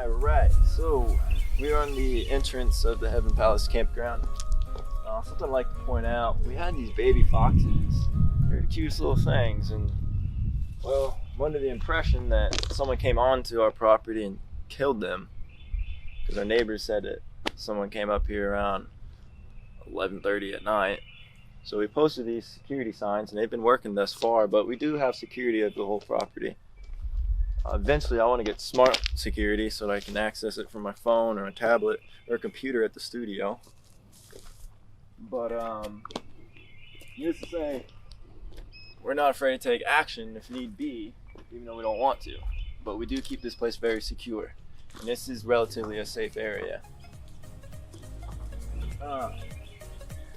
Alright, so we're on the entrance of the Heaven Palace Campground. Something I'd like to point out, we had these baby foxes. They're the cutest little things, and well, I'm under the impression that someone came onto our property and killed them, because our neighbors said that someone came up here around 11:30 at night. So we posted these security signs, and they've been working thus far, but we do have security of the whole property. Eventually I want to get smart security so that I can access it from my phone or a tablet or a computer at the studio. But needless to say, we're not afraid to take action if need be, even though we don't want to. But we do keep this place very secure, and this is relatively a safe area.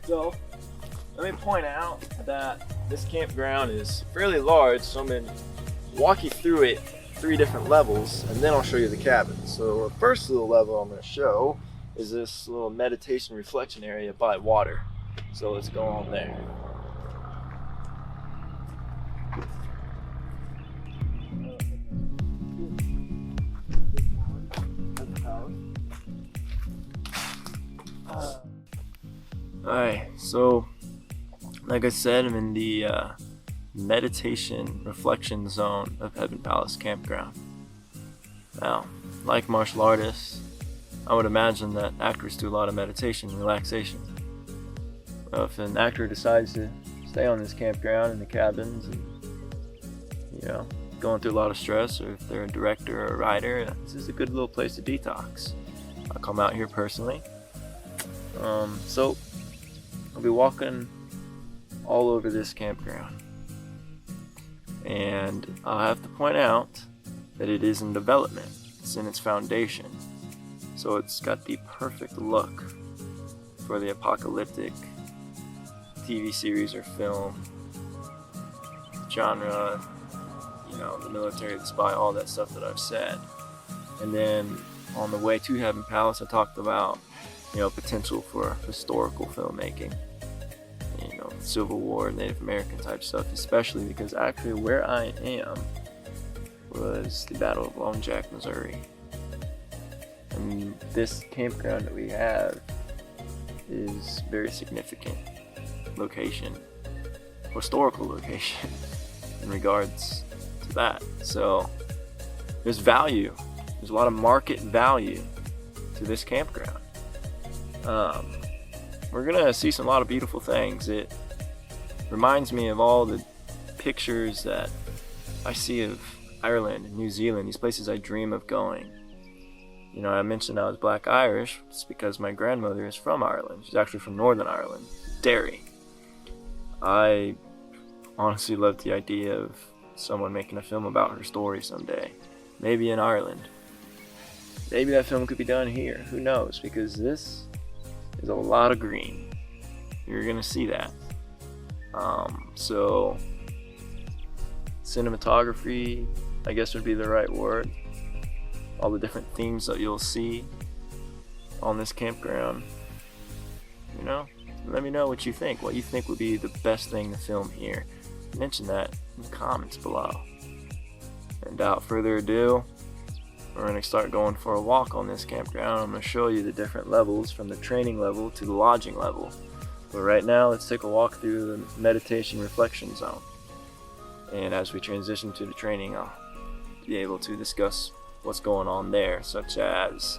So let me point out that this campground is fairly large, so I'm going to walk you through it 3 different levels, and then I'll show you the cabin. So the first little level I'm going to show is this little meditation reflection area by water. So let's go on there. Alright, so like I said, I'm in the meditation reflection zone of Heaven Palace Campground. Now, like martial artists, I would imagine that actors do a lot of meditation and relaxation. Well, if an actor decides to stay on this campground in the cabins and, going through a lot of stress, or if they're a director or a writer, this is a good little place to detox. I come out here personally. So I'll be walking all over this campground. And I'll have to point out that it is in development. It's in its foundation. So it's got the perfect look for the apocalyptic TV series or film genre, the military, the spy, all that stuff that I've said. And then on the way to Heaven Palace, I talked about, potential for historical filmmaking. Civil War, Native American type stuff, especially because actually where I am was the Battle of Lone Jack, Missouri. And this campground that we have is very significant location, historical location in regards to that. So there's value. There's a lot of market value to this campground. We're gonna see a lot of beautiful things. It reminds me of all the pictures that I see of Ireland and New Zealand, these places I dream of going. I mentioned I was Black Irish. It's because my grandmother is from Ireland. She's actually from Northern Ireland, Derry. I honestly love the idea of someone making a film about her story someday. Maybe in Ireland. Maybe that film could be done here. Who knows? Because this is a lot of green. You're gonna see that. So cinematography, I guess would be the right word. All the different themes that you'll see on this campground. Let me know what you think. What you think would be the best thing to film here. Mention that in the comments below. And without further ado, we're going to start going for a walk on this campground. I'm going to show you the different levels from the training level to the lodging level. But right now, let's take a walk through the meditation reflection zone. And as we transition to the training, I'll be able to discuss what's going on there, such as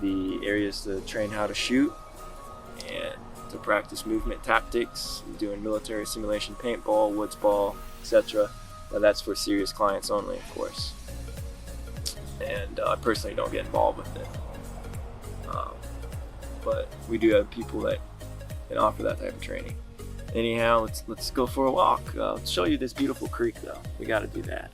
the areas to train how to shoot and to practice movement tactics, doing military simulation paintball, woods ball, etc. Now that's for serious clients only, of course. And I personally don't get involved with it. But we do have people that can offer that type of training. Anyhow, let's go for a walk. Let's show you this beautiful creek though. We gotta do that.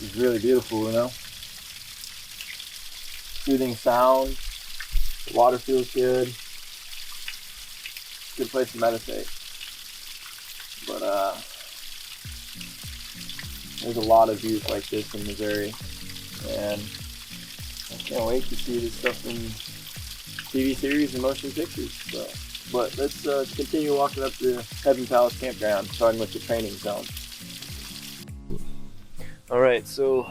It's really beautiful, Soothing sound, the water feels good. Good place to meditate. But there's a lot of views like this in Missouri, and I can't wait to see this stuff in TV series and motion pictures. So, but let's continue walking up the Heaven Palace Campground, starting with the training zone. Alright, so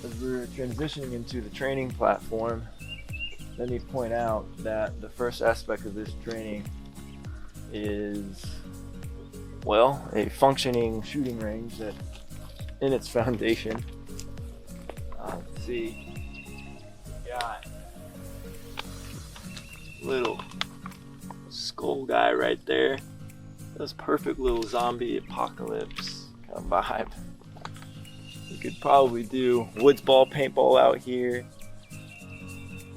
as we're transitioning into the training platform, let me point out that the first aspect of this training is, well, a functioning shooting range that in its foundation, let's see, got little skull guy right there. That's perfect little zombie apocalypse kind of vibe. You could probably do woods ball, paintball out here.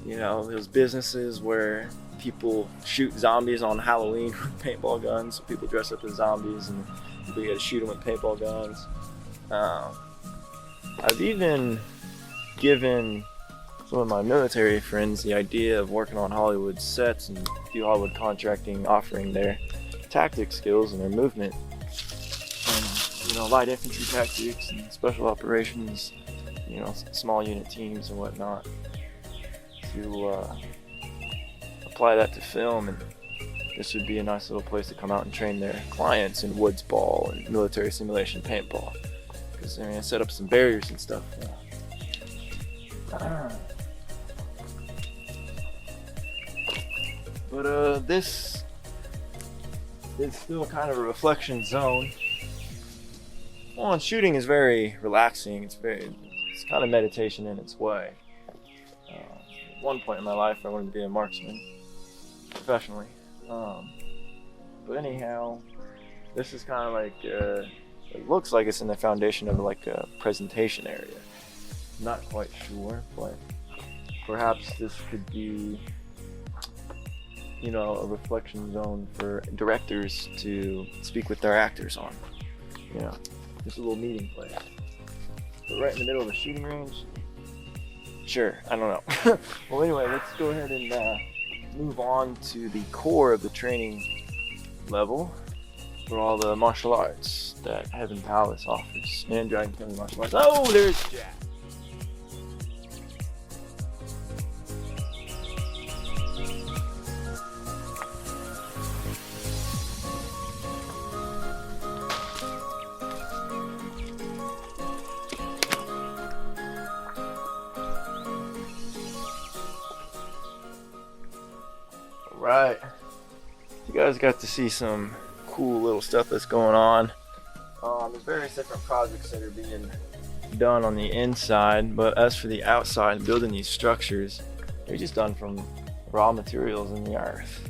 You know, those businesses where people shoot zombies on Halloween with paintball guns. So people dress up as zombies and people get to shoot them with paintball guns. I've even given some of my military friends the idea of working on Hollywood sets and do Hollywood contracting, offering their tactic skills and their movement and, you know, light infantry tactics and special operations, you know, small unit teams and whatnot, to apply that to film. And this would be a nice little place to come out and train their clients in woods ball and military simulation paintball, because I mean, I set up some barriers and stuff. But this is still kind of a reflection zone. Well, and shooting is very relaxing. It's kind of meditation in its way. At one point in my life, I wanted to be a marksman professionally. But anyhow, this is kind of like it looks like it's in the foundation of like a presentation area. Not quite sure, but perhaps this could be, you know, a reflection zone for directors to speak with their actors on. You know, just a little meeting place. But right in the middle of a shooting range? Sure, I don't know. Well, anyway, let's go ahead and move on to the core of the training level for all the martial arts that Heaven Palace offers and Dragon County Martial Arts. Oh, there's Jack. Right, you guys got to see some cool little stuff that's going on. There's various different projects that are being done on the inside, but as for the outside, building these structures, they're just done from raw materials in the earth.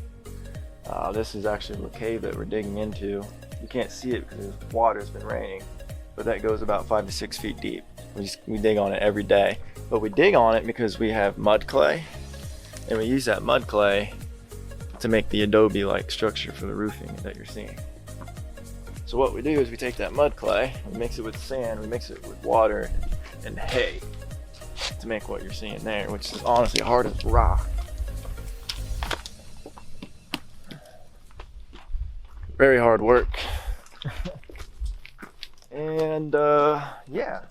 This is actually the cave that we're digging into. You can't see it because the water's been raining, but that goes about 5 to 6 feet deep. We dig on it every day, but we dig on it because we have mud clay, and we use that mud clay to make the adobe-like structure for the roofing that you're seeing. So what we do is we take that mud clay, we mix it with sand, we mix it with water and hay to make what you're seeing there, which is honestly hard as rock. Very hard work. And yeah,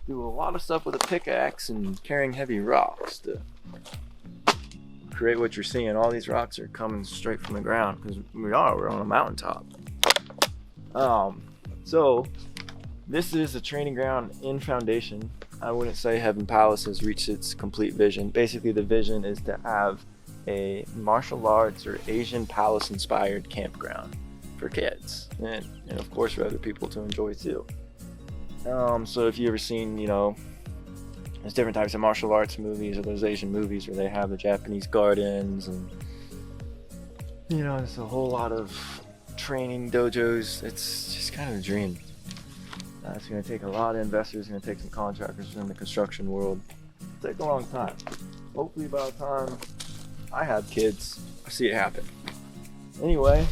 do a lot of stuff with a pickaxe and carrying heavy rocks to create what you're seeing. All these rocks are coming straight from the ground because we're on a mountaintop. So this is a training ground in foundation. I wouldn't say Heaven Palace has reached its complete vision. Basically, the vision is to have a martial arts or Asian palace inspired campground for kids and of course for other people to enjoy too. So if you ever seen, you know, there's different types of martial arts movies or those Asian movies where they have the Japanese gardens and, you know, there's a whole lot of training dojos. It's just kind of a dream. It's going to take a lot of investors, it's going to take some contractors in the construction world. It'll take a long time. Hopefully by the time I have kids, I see it happen. Anyway,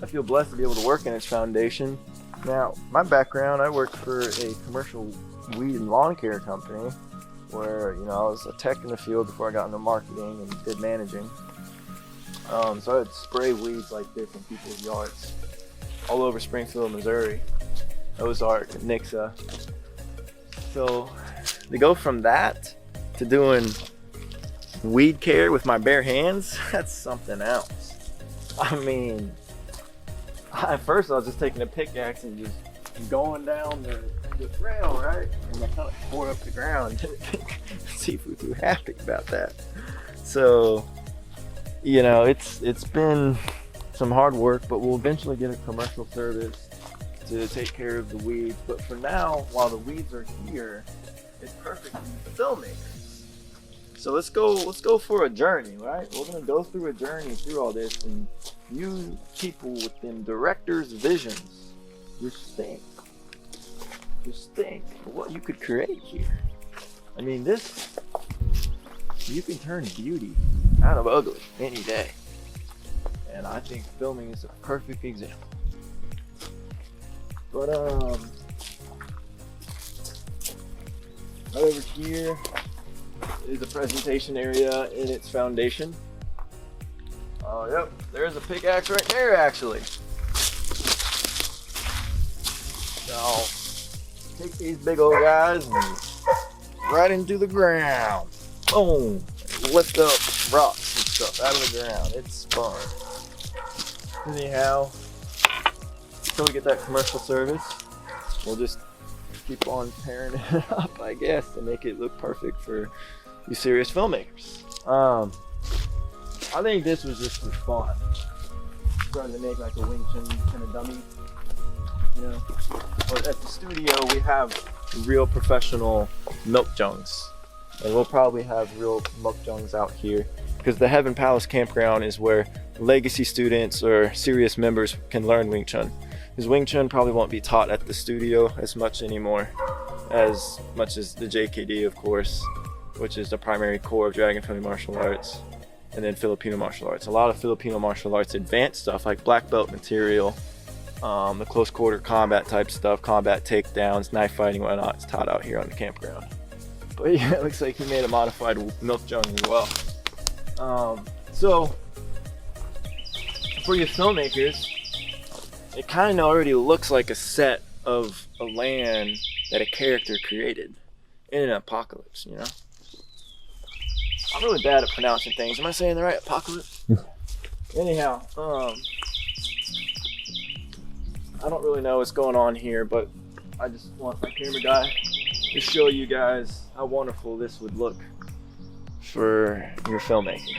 I feel blessed to be able to work in its foundation. Now, my background, I worked for a commercial weed and lawn care company where, you know, I was a tech in the field before I got into marketing and did managing. So I'd spray weeds like this in people's yards. all over Springfield, Missouri, Ozark, and Nixa. So to go from that to doing weed care with my bare hands, that's something else. I mean, at first I was just taking a pickaxe and just going down the trail, right? And I kind of tore up the ground. Sifu too happy about that. So, you know, it's been some hard work, but we'll eventually get a commercial service to take care of the weeds. But for now, while the weeds are here, it's perfect for filmmakers. So let's go for a journey, right? We're gonna go through a journey through all this, and you people with them director's visions, just think of what you could create here. I mean, you can turn beauty out of ugly any day. And I think filming is a perfect example. But right over here is a presentation area in its foundation. Oh, yep, there's a pickaxe right there, actually. So, take these big old guys and right into the ground. Boom! Lift up rocks and stuff out of the ground. It's fun. Anyhow, until we get that commercial service, we'll just keep on tearing it up, I guess, to make it look perfect for you serious filmmakers. I think this was just for fun. Trying to make like a Wing Chun kind of dummy, you know. But at the studio, we have real professional milk jungs, and we'll probably have real milk jungs out here because the Heaven Palace Campground is where legacy students or serious members can learn Wing Chun. Because Wing Chun probably won't be taught at the studio as much anymore, as much as the JKD, of course, which is the primary core of Dragon Family Martial Arts, and then Filipino martial arts. A lot of Filipino martial arts advanced stuff like black belt material, the close quarter combat type stuff, combat takedowns, knife fighting, whatnot, is taught out here on the campground. But yeah, it looks like he made a modified milk jug as well. So for you filmmakers, it kind of already looks like a set of a land that a character created in an apocalypse, you know? I'm really bad at pronouncing things. Am I saying the right? Apocalypse? Anyhow, I don't really know what's going on here, but I just want my camera guy to show you guys how wonderful this would look for your filmmaking.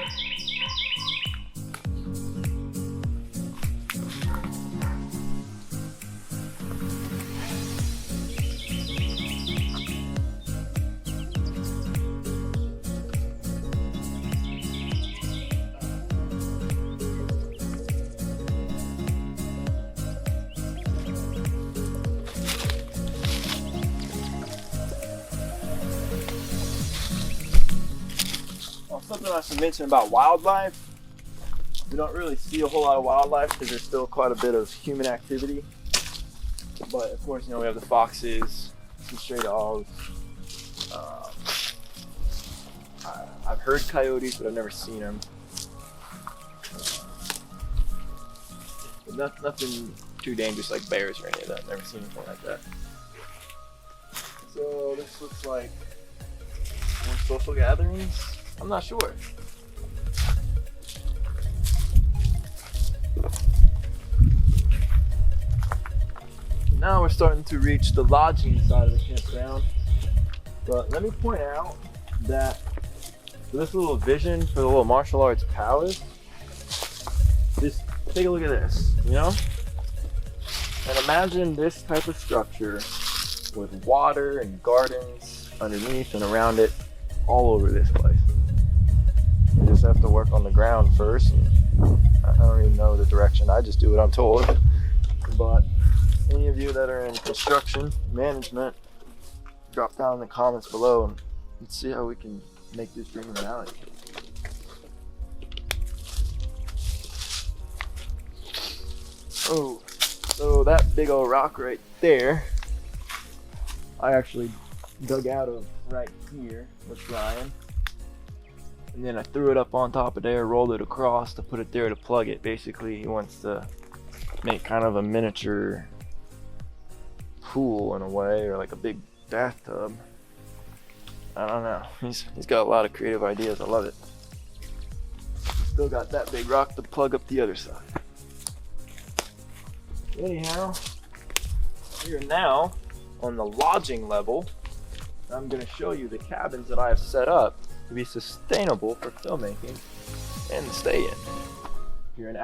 Something I should mention about wildlife. We don't really see a whole lot of wildlife because there's still quite a bit of human activity. But of course, you know, we have the foxes, some stray dogs. I've heard coyotes, but I've never seen them. But nothing too dangerous like bears or any of that. I've never seen anything like that. So this looks like more social gatherings. I'm not sure. Now we're starting to reach the lodging side of the campground. But let me point out that this little vision for the little martial arts palace, just take a look at this, you know? And imagine this type of structure with water and gardens underneath and around it all over this place. You just have to work on the ground first. And I don't even know the direction. I just do what I'm told. But any of you that are in construction management, drop down in the comments below and let's see how we can make this dream a reality. Oh, so that big old rock right there, I actually dug out of right here with Ryan. And then I threw it up on top of there, rolled it across to put it there to plug it. Basically, he wants to make kind of a miniature pool in a way, or like a big bathtub. I don't know. He's got a lot of creative ideas. I love it. Still got that big rock to plug up the other side. Anyhow, we are now on the lodging level. I'm going to show you the cabins that I have set up to be sustainable for filmmaking and stay in. If you're an